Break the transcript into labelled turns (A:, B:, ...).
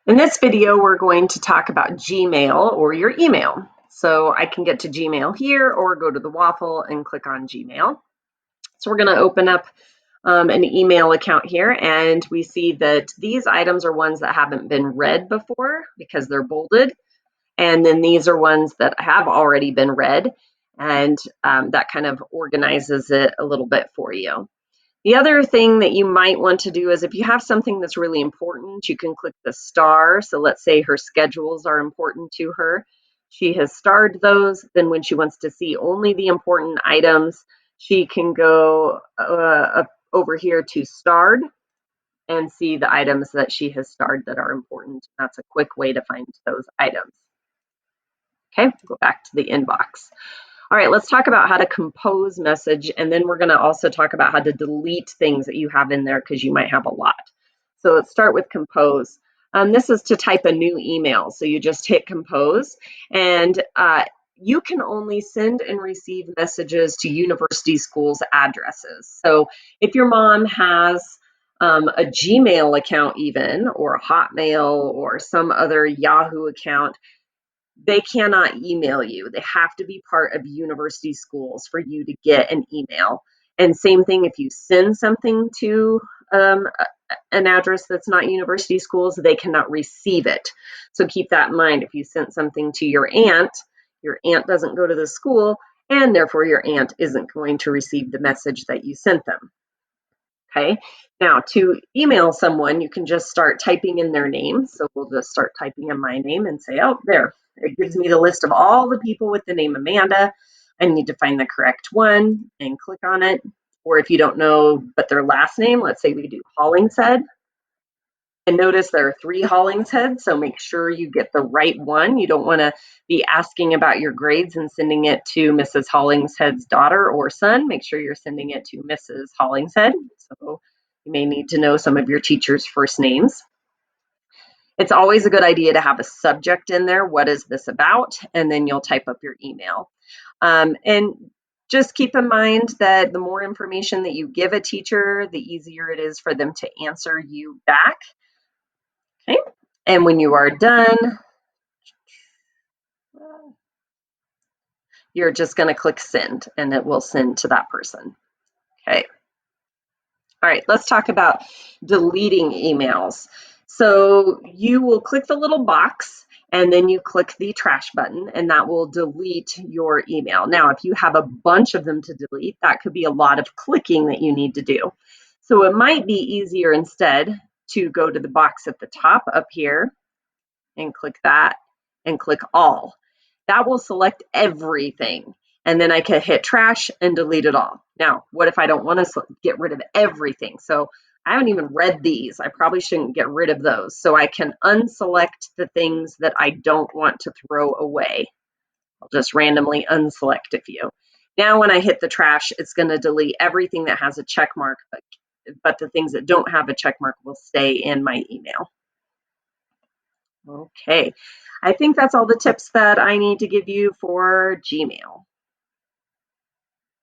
A: In this video, we're going to talk about Gmail or your email. So I can get to Gmail here or go to the waffle and click on Gmail. So we're going to open up an email account here, and we see that these items are ones that haven't been read before because they're bolded. And then these are ones that have already been read, and that kind of organizes it a little bit for you. The other thing that you might want to do is if you have something that's really important, you can click the star. So let's say her schedules are important to her. She has starred those. Then when she wants to see only the important items, she can go up over here to starred and see the items that she has starred that are important. That's a quick way to find those items. Okay, go back to the inbox. All right, let's talk about how to compose message, and then we're going to also talk about how to delete things that you have in there because you might have a lot. So let's start with compose. This is to type a new email. So you just hit compose, and you can only send and receive messages to university schools' addresses. So if your mom has a Gmail account even, or a Hotmail, or some other Yahoo account, they cannot email you. They have to be part of university schools for you to get an email. And same thing if you send something to an address that's not university schools, they cannot receive it. So keep that in mind. If you sent something to your aunt doesn't go to the school, and therefore your aunt isn't going to receive the message that you sent them. Okay, now to email someone, you can just start typing in their name. So we'll just start typing in my name and say, oh, there, it gives me the list of all the people with the name Amanda. I need to find the correct one and click on it. Or if you don't know but their last name, let's say we do Hollingshead. And notice there are 3 Hollingsheads, so make sure you get the right one. You don't want to be asking about your grades and sending it to Mrs. Hollingshead's daughter or son. Make sure you're sending it to Mrs. Hollingshead. So you may need to know some of your teachers' first names. It's always a good idea to have a subject in there. What is this about? And then you'll type up your email. And just keep in mind that the more information that you give a teacher, the easier it is for them to answer you back. Okay, and when you are done, you're just going to click send, and it will send to that person. Okay. All right, let's talk about deleting emails. So you will click the little box, and then you click the trash button, and that will delete your email. Now, if you have a bunch of them to delete, that could be a lot of clicking that you need to do. So it might be easier instead to go to the box at the top up here and click that and click all. That will select everything. And then I can hit trash and delete it all. Now, what if I don't want to get rid of everything? So I haven't even read these. I probably shouldn't get rid of those. So I can unselect the things that I don't want to throw away. I'll just randomly unselect a few. Now when I hit the trash, it's going to delete everything that has a check mark, but the things that don't have a check mark will stay in my email. Okay, I think that's all the tips that I need to give you for Gmail.